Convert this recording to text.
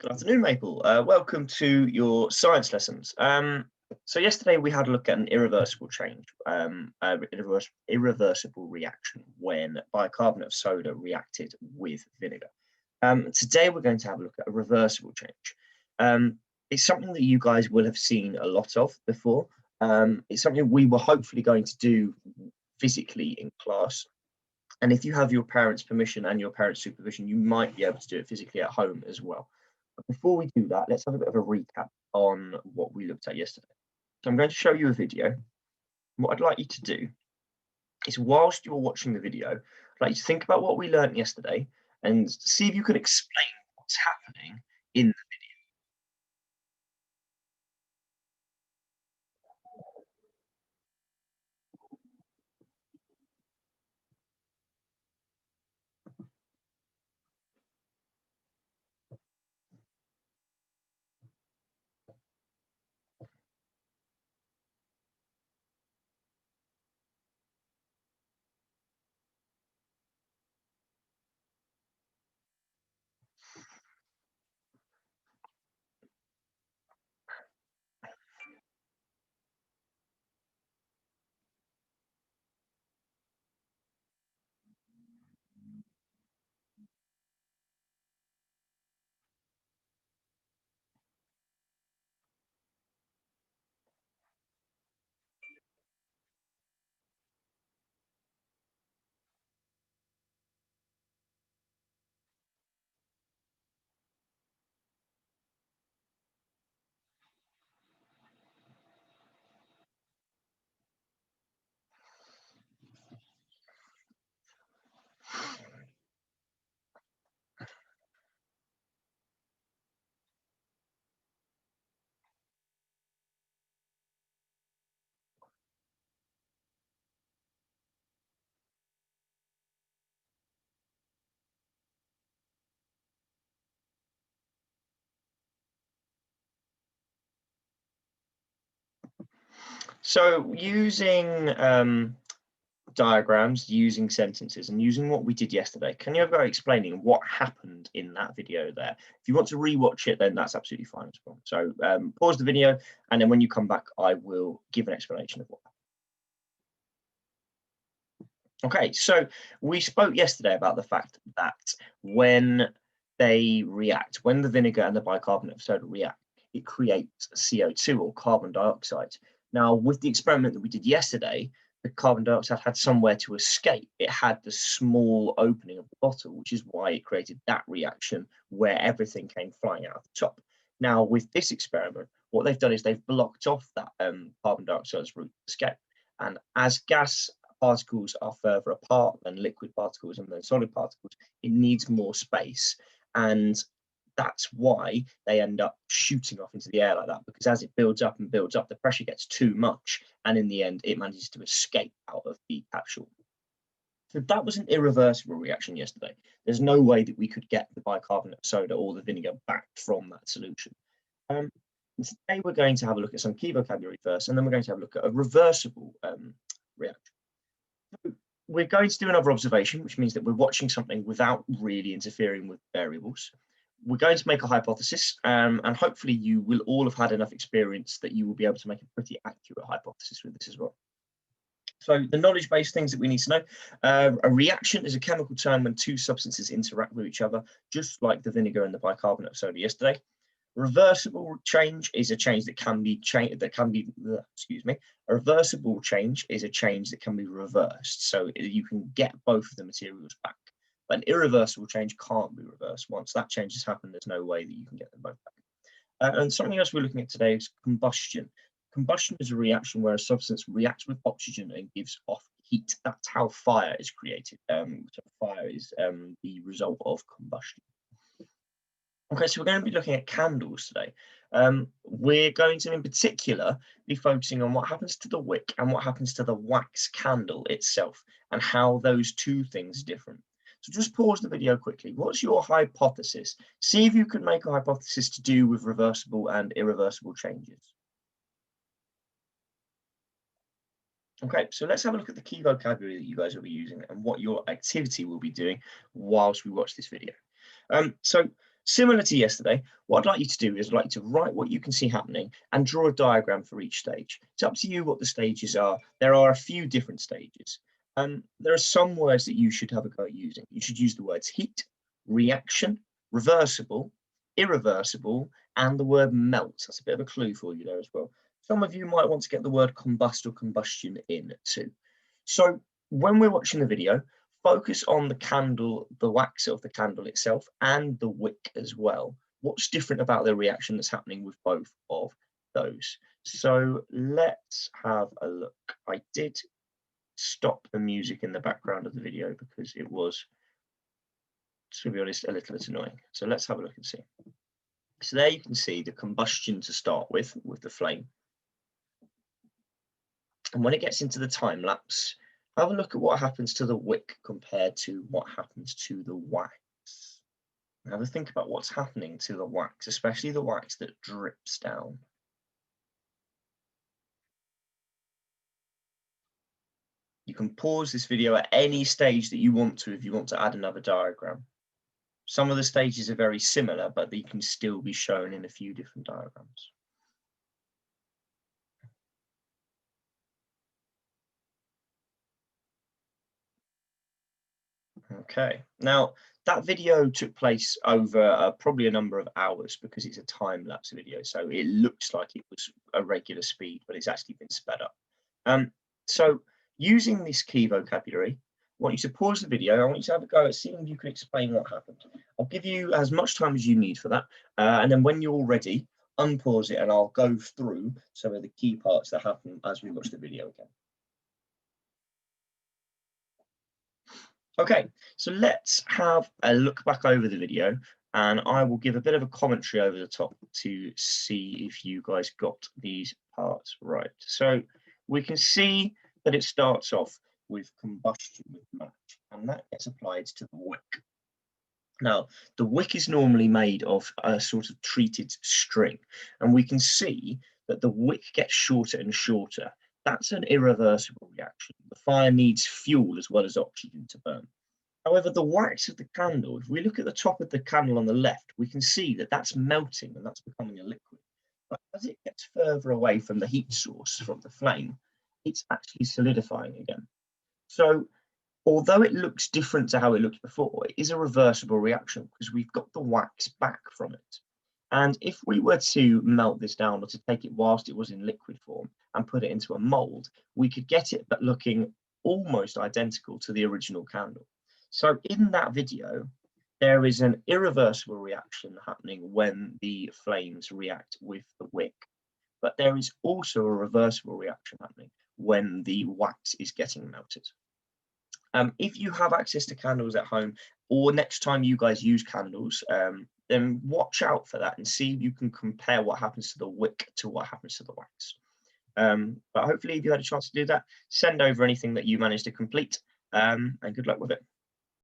Good afternoon, Maple. Welcome to your science lessons. So yesterday we had a look at an irreversible change, irreversible reaction when bicarbonate of soda reacted with vinegar. Today we're going to have a look at a reversible change. It's something that you guys will have seen a lot of before. It's something we were hopefully going to do physically in class. And if you have your parents' permission and your parents' supervision, you might be able to do it physically at home as well. But before we do that, let's have a bit of a recap on what we looked at yesterday. So I'm going to show you a video. What I'd like you to do is, whilst you're watching the video, I'd like you to think about what we learned yesterday and see if you can explain what's happening in the video. So using diagrams, using sentences, and using what we did yesterday, can you have a go explaining what happened in that video there? If you want to rewatch it, then that's absolutely fine as well. So pause the video, and then when you come back, I will give an explanation of what happened. Okay, so we spoke yesterday about the fact that when they react, when the vinegar and the bicarbonate of soda react, it creates CO2 or carbon dioxide. Now, with the experiment that we did yesterday, the carbon dioxide had somewhere to escape. It had the small opening of the bottle, which is why it created that reaction where everything came flying out of the top. Now, with this experiment, what they've done is they've blocked off that carbon dioxide's route to escape. And as gas particles are further apart than liquid particles and then solid particles, it needs more space. And that's why they end up shooting off into the air like that, because as it builds up and builds up, the pressure gets too much, and in the end it manages to escape out of the capsule. So that was an irreversible reaction yesterday. There's no way that we could get the bicarbonate of soda or the vinegar back from that solution. Today we're going to have a look at some key vocabulary first, and then we're going to have a look at a reversible reaction. So we're going to do another observation, which means that we're watching something without really interfering with variables. We're going to make a hypothesis, and hopefully you will all have had enough experience that you will be able to make a pretty accurate hypothesis with this as well. So the knowledge-based things that we need to know, a reaction is a chemical term when two substances interact with each other, just like the vinegar and the bicarbonate of soda yesterday. Reversible change is a change that can be a reversible change is a change that can be reversed, so you can get both of the materials back. But an irreversible change can't be reversed. Once that change has happened, there's no way that you can get them both back. And something else we're looking at today is combustion. Combustion is a reaction where a substance reacts with oxygen and gives off heat. That's how fire is created. So fire is the result of combustion. Okay, so we're going to be looking at candles today. We're going to, in particular, be focusing on what happens to the wick and what happens to the wax candle itself, and how those two things are different. So just pause the video quickly. What's your hypothesis? See if you can make a hypothesis to do with reversible and irreversible changes. Okay, so let's have a look at the key vocabulary that you guys will be using and what your activity will be doing whilst we watch this video. So Similar to yesterday, what I'd like you to do is I'd like you to write what you can see happening and draw a diagram for each stage. It's up to you what the stages are. There are a few different stages. There are some words that you should have a go at using. You should use the words heat, reaction, reversible, irreversible, and the word melt. That's a bit of a clue for you there as well. Some of you might want to get the word combust or combustion in too. So when we're watching the video, focus on the candle, the wax of the candle itself, and the wick as well. What's different about the reaction that's happening with both of those? So let's have a look. I did stop the music in the background of the video because it was, to be honest, a little bit annoying. So let's have a look and see. So there you can see the combustion to start with the flame. And when it gets into the time lapse, have a look at what happens to the wick compared to what happens to the wax. Have a think about what's happening to the wax, especially the wax that drips down. You can pause this video at any stage that you want to if you want to add another diagram. Some of the stages are very similar, but they can still be shown in a few different diagrams. Okay, now that video took place over probably a number of hours because it's a time-lapse video, so it looks like it was a regular speed, but it's actually been sped up. So using this key vocabulary, I want you to pause the video. I want you to have a go at seeing if you can explain what happened. I'll give you as much time as you need for that, and then when you're ready, unpause it and I'll go through some of the key parts that happen as we watch the video again. Okay, so let's have a look back over the video and I will give a bit of a commentary over the top to see if you guys got these parts right. So we can see that it starts off with combustion with match, and that gets applied to the wick. Now, the wick is normally made of a sort of treated string, and we can see that the wick gets shorter and shorter. That's an irreversible reaction. The fire needs fuel as well as oxygen to burn. However, the wax of the candle, if we look at the top of the candle on the left, we can see that that's melting and that's becoming a liquid. But as it gets further away from the heat source, from the flame, it's actually solidifying again. So although it looks different to how it looked before, it is a reversible reaction because we've got the wax back from it. And if we were to melt this down or to take it whilst it was in liquid form and put it into a mold, we could get it but looking almost identical to the original candle. So in that video, there is an irreversible reaction happening when the flames react with the wick, but there is also a reversible reaction happening when the wax is getting melted. If you have access to candles at home, or next time you guys use candles, then watch out for that and see if you can compare what happens to the wick to what happens to the wax. But hopefully, if you had a chance to do that, send over anything that you managed to complete, and good luck with it.